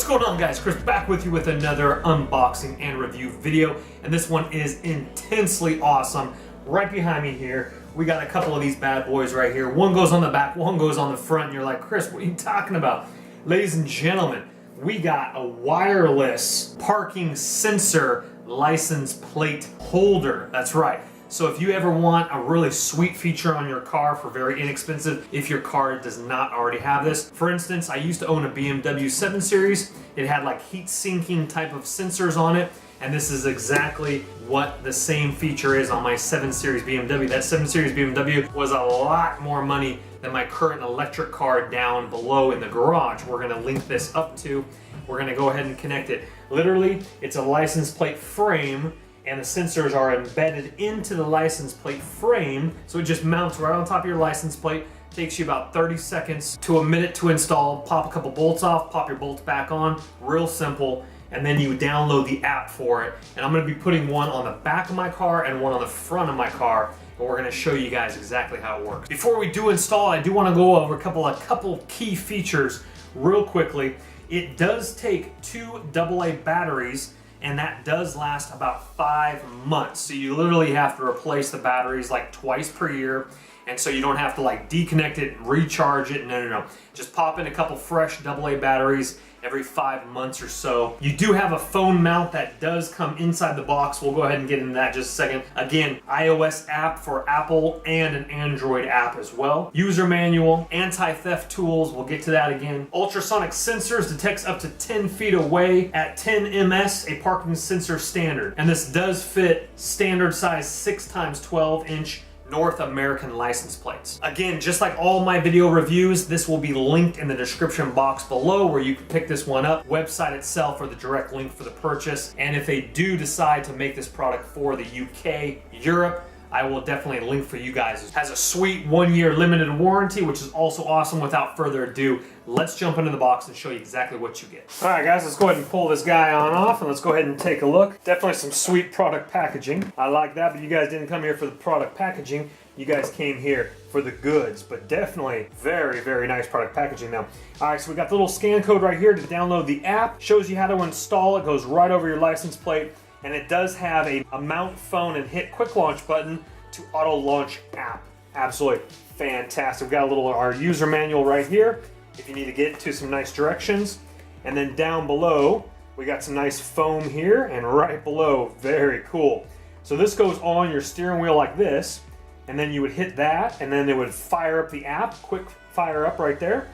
going on, guys? Chris back with you with another unboxing and review video, and this one is intensely awesome. Right behind me here, we got a couple of these bad boys right here. One goes on the back, one goes on the front, and you're like, Chris, what are you talking about? Ladies and gentlemen, we got a wireless parking sensor license plate holder. That's right. So if you ever want a really sweet feature on your car for very inexpensive, if your car does not already have this. For instance, I used to own a BMW 7 Series. It had like heat sinking type of sensors on it. And this is exactly what the same feature is on my 7 Series BMW. That 7 Series BMW was a lot more money than my current electric car down below in the garage. We're gonna link this up to. We're gonna go ahead and connect it. Literally, it's a license plate frame, and the sensors are embedded into the license plate frame, so it just mounts right on top of your license plate. Takes you about 30 seconds to a minute to install. Pop a couple bolts off, pop your bolts back on, real simple, and then you download the app for it. And I'm gonna be putting one on the back of my car and one on the front of my car, and we're gonna show you guys exactly how it works. Before we do install, I do wanna go over a couple key features real quickly. It does take 2 AA batteries, and that does last about 5 months. So you literally have to replace the batteries like twice per year. And so you don't have to like deconnect it and recharge it. No. Just pop in a couple fresh AA batteries every 5 months or so. You do have a phone mount that does come inside the box. We'll go ahead and get into that in just a second. Again, iOS app for Apple and an Android app as well. User manual, anti-theft tools, we'll get to that again. Ultrasonic sensors, detects up to 10 feet away at 10 ms, a parking sensor standard. And this does fit standard size 6x12-inch North American license plates. Again, just like all my video reviews, this will be linked in the description box below where you can pick this one up. Website itself or the direct link for the purchase. And if they do decide to make this product for the UK, Europe, I will definitely link for you guys. It has a sweet 1-year limited warranty, which is also awesome. Without further ado, let's jump into the box and show you exactly what you get. All right, guys, let's go ahead and pull this guy on off and let's go ahead and take a look. Definitely some sweet product packaging. I like that, but you guys didn't come here for the product packaging. You guys came here for the goods, but definitely very, very nice product packaging now. All right, so we got the little scan code right here to download the app. Shows you how to install it, goes right over your license plate. And it does have a mount phone and hit quick launch button to auto launch app. Absolutely fantastic. We've got a little our user manual right here if you need to get to some nice directions. And then down below, we got some nice foam here, and right below, very cool. So this goes on your steering wheel like this, and then you would hit that, and then it would fire up the app, quick fire up right there.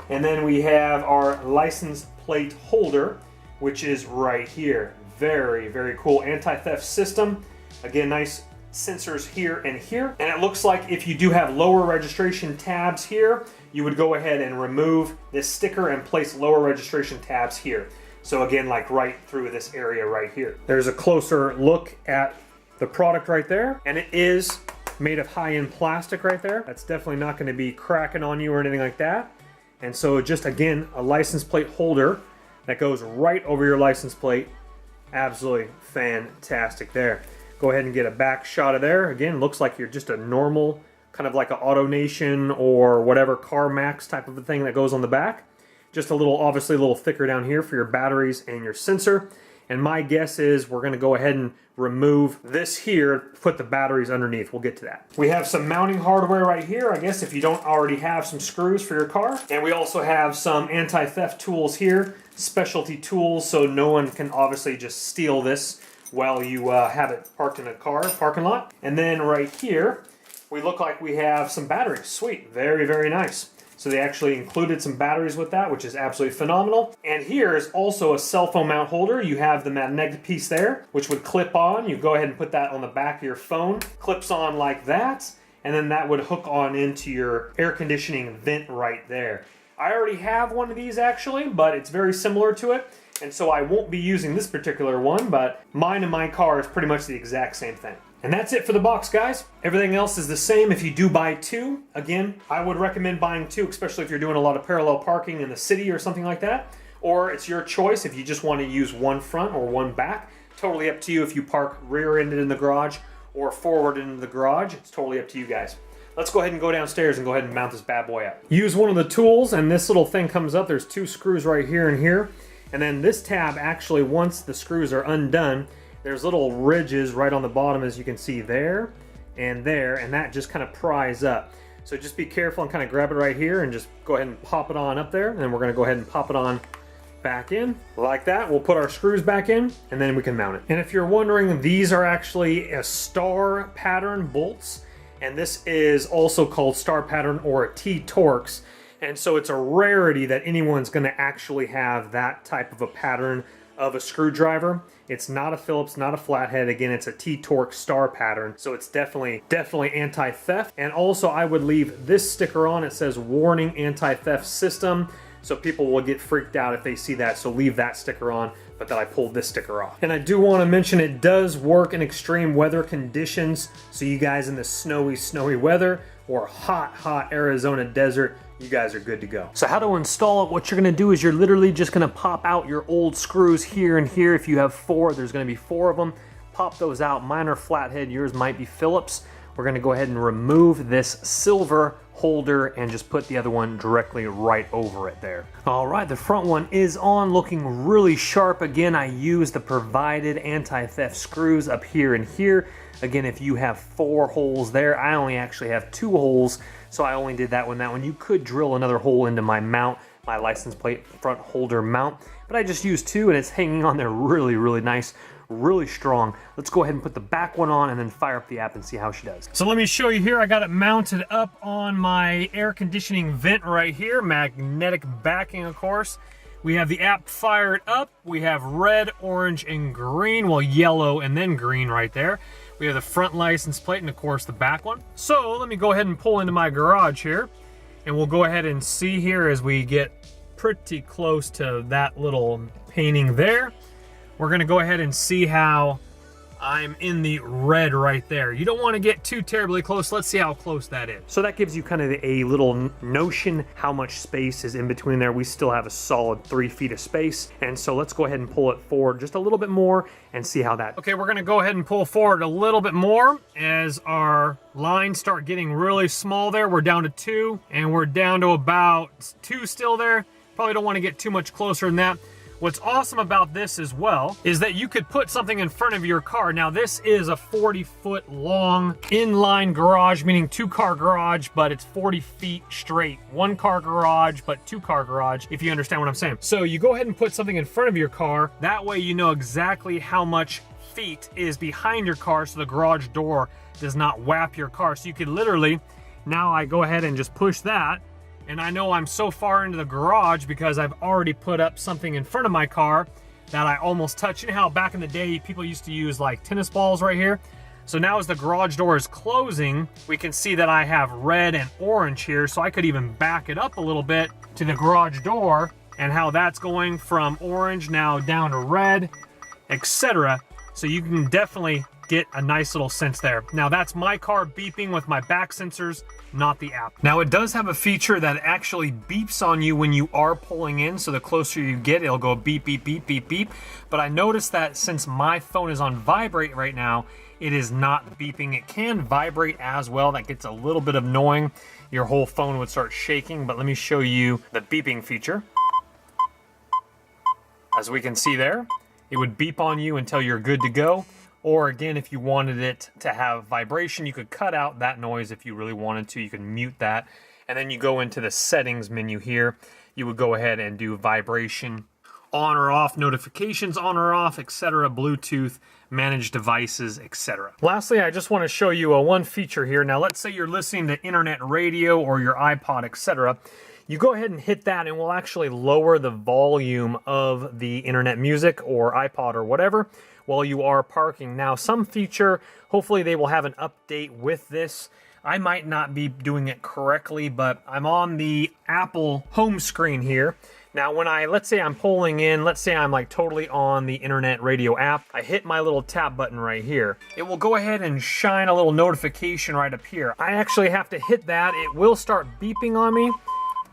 And then we have our license plate holder, which is right here. Very, very cool anti-theft system. Again, nice sensors here and here. And it looks like if you do have lower registration tabs here, you would go ahead and remove this sticker and place lower registration tabs here. So again, like right through this area right here. There's a closer look at the product right there. And it is made of high-end plastic right there. That's definitely not going to be cracking on you or anything like that. And so just again, a license plate holder that goes right over your license plate. Absolutely fantastic there. Go ahead and get a back shot of there. Again, looks like you're just a normal, kind of like an AutoNation or whatever CarMax type of a thing that goes on the back. Just a little, obviously a little thicker down here for your batteries and your sensor. And my guess is we're gonna go ahead and remove this here, put the batteries underneath. We'll get to that. We have some mounting hardware right here, I guess, if you don't already have some screws for your car. And we also have some anti-theft tools here, specialty tools, so no one can obviously just steal this while you have it parked in a car parking lot. And then right here, we look like we have some batteries. Sweet, very, very nice. So they actually included some batteries with that, which is absolutely phenomenal. And here is also a cell phone mount holder. You have the magnetic piece there, which would clip on. You go ahead and put that on the back of your phone. Clips on like that, and then that would hook on into your air conditioning vent right there. I already have one of these actually, but it's very similar to it. And so I won't be using this particular one, but mine and my car is pretty much the exact same thing. And that's it for the box, guys. Everything else is the same if you do buy 2. Again, I would recommend buying 2, especially if you're doing a lot of parallel parking in the city or something like that. Or it's your choice if you just want to use one front or one back. Totally up to you if you park rear-ended in the garage or forward into the garage. It's totally up to you guys. Let's go ahead and go downstairs and go ahead and mount this bad boy up. Use one of the tools and this little thing comes up. There's 2 screws right here and here. And then this tab, actually, once the screws are undone, there's little ridges right on the bottom, as you can see there, and that just kind of pries up. So just be careful and kind of grab it right here and just go ahead and pop it on up there. And then we're gonna go ahead and pop it on back in like that. We'll put our screws back in and then we can mount it. And if you're wondering, these are actually a star pattern bolts. And this is also called star pattern or a T-Torx. And so it's a rarity that anyone's gonna actually have that type of a pattern of a screwdriver. It's not a Phillips, not a flathead. Again, it's a T-Torx star pattern. So it's definitely anti-theft. And also I would leave this sticker on. It says warning anti-theft system. So people will get freaked out if they see that. So leave that sticker on, but then I pulled this sticker off. And I do want to mention it does work in extreme weather conditions. So you guys in the snowy weather or hot Arizona desert, you guys are good to go. So how to install it, what you're gonna do is you're literally just gonna pop out your old screws here and here. If you have 4, there's gonna be 4 of them. Pop those out. Mine are flathead, yours might be Phillips. We're gonna go ahead and remove this silver holder and just put the other one directly right over it there. All right, the front one is on, looking really sharp. Again, I used the provided anti-theft screws up here and here. Again, if you have 4 holes there, I only actually have 2 holes, so I only did that one. You could drill another hole into my mount, my license plate front holder mount, but I just used 2 and it's hanging on there really nice, really strong. Let's go ahead and put the back one on and then fire up the app and see how she does. So let me show you here. I got it mounted up on my air conditioning vent right here, magnetic backing, of course. We have the app fired up. We have red, orange, and green. Well, yellow and then green right there. We have the front license plate and of course the back one. So let me go ahead and pull into my garage here and we'll go ahead and see here as we get pretty close to that little painting there. We're gonna go ahead and see how I'm in the red right there. You don't want to get too terribly close. Let's see how close that is. So that gives you kind of a little notion how much space is in between there. We still have a solid 3 feet of space. And so let's go ahead and pull it forward just a little bit more and see how that. Okay, we're gonna go ahead and pull forward a little bit more as our lines start getting really small there. We're down to 2 and we're down to about 2 still there. Probably don't want to get too much closer than that. What's awesome about this as well is that you could put something in front of your car. Now this is a 40-foot long inline garage, meaning 2-car garage, but it's 40 feet straight. 1-car garage, but 2-car garage, if you understand what I'm saying. So you go ahead and put something in front of your car. That way you know exactly how much feet is behind your car so the garage door does not whap your car. So you could literally, now I go ahead and just push that, and I know I'm so far into the garage because I've already put up something in front of my car that I almost touched. You know how back in the day people used to use like tennis balls right here? So now as the garage door is closing, we can see that I have red and orange here, so I could even back it up a little bit to the garage door and how that's going from orange now down to red, etc. So you can definitely get a nice little sense there. Now that's my car beeping with my back sensors, not the app. Now it does have a feature that actually beeps on you when you are pulling in, so the closer you get, it'll go beep, beep, beep, beep, beep. But I noticed that since my phone is on vibrate right now, it is not beeping. It can vibrate as well. That gets a little bit annoying. Your whole phone would start shaking, but let me show you the beeping feature. As we can see there, it would beep on you until you're good to go. Or again, if you wanted it to have vibration, you could cut out that noise if you really wanted to. You can mute that. And then you go into the settings menu here. You would go ahead and do vibration on or off, notifications on or off, etc., Bluetooth, manage devices, etc. Lastly, I just want to show you one feature here. Now, let's say you're listening to internet radio or your iPod, etc. You go ahead and hit that and we'll actually lower the volume of the internet music or iPod or whatever while you are parking. Now, some feature, hopefully they will have an update with this. I might not be doing it correctly, but I'm on the Apple home screen here. Now, when let's say I'm pulling in, let's say I'm like totally on the internet radio app, I hit my little tap button right here. It will go ahead and shine a little notification right up here. I actually have to hit that. It will start beeping on me,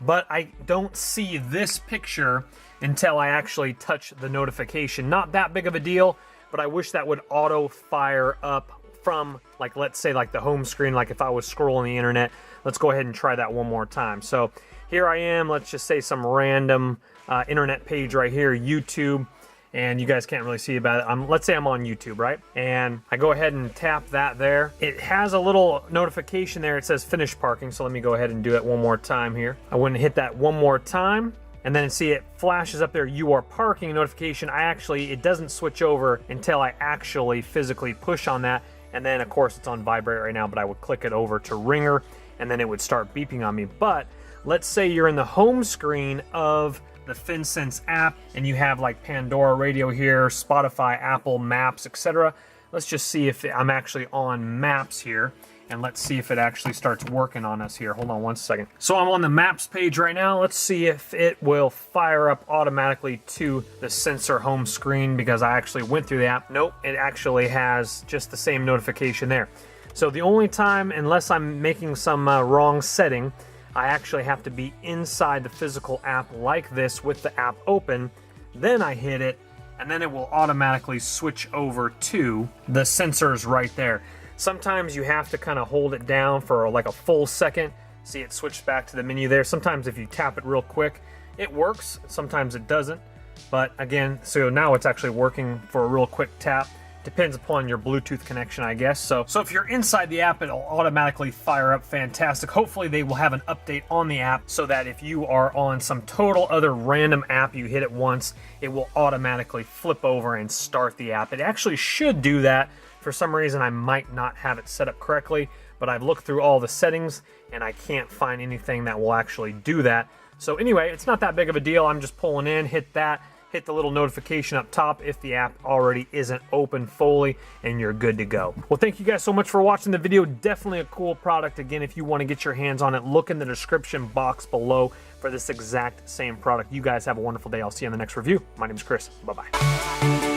but I don't see this picture until I actually touch the notification. Not that big of a deal, but I wish that would auto fire up from, like, let's say like the home screen, like if I was scrolling the internet. Let's go ahead and try that one more time. So here I am, let's just say some random internet page right here, YouTube, and you guys can't really see about it. Let's say I'm on YouTube, right? And I go ahead and tap that there. It has a little notification there. It says finish parking, so let me go ahead and do it one more time here. I went and hit that one more time, and then see it flashes up there, you are parking notification. It doesn't switch over until I actually physically push on that. And then of course it's on vibrate right now, but I would click it over to ringer and then it would start beeping on me. But let's say you're in the home screen of the Fensens app and you have like Pandora radio here, Spotify, Apple, Maps, etc. Let's just see if I'm actually on Maps here. And let's see if it actually starts working on us here. Hold on one second. So I'm on the Maps page right now. Let's see if it will fire up automatically to the sensor home screen because I actually went through the app. Nope, it actually has just the same notification there. So the only time, unless I'm making some wrong setting, I actually have to be inside the physical app like this with the app open. Then I hit it, and then it will automatically switch over to the sensors right there. Sometimes you have to kind of hold it down for like a full second. See, it switched back to the menu there. Sometimes if you tap it real quick, it works. Sometimes it doesn't. But again, so now it's actually working for a real quick tap. Depends upon your Bluetooth connection, I guess. So if you're inside the app, it'll automatically fire up. Fantastic. Hopefully they will have an update on the app so that if you are on some total other random app, you hit it once, it will automatically flip over and start the app. It actually should do that. For some reason, I might not have it set up correctly, but I've looked through all the settings and I can't find anything that will actually do that. So anyway, it's not that big of a deal. I'm just pulling in, hit that, hit the little notification up top if the app already isn't open fully, and you're good to go. Well, thank you guys so much for watching the video. Definitely a cool product. Again, if you want to get your hands on it, look in the description box below for this exact same product. You guys have a wonderful day. I'll see you in the next review. My name is Chris. Bye-bye.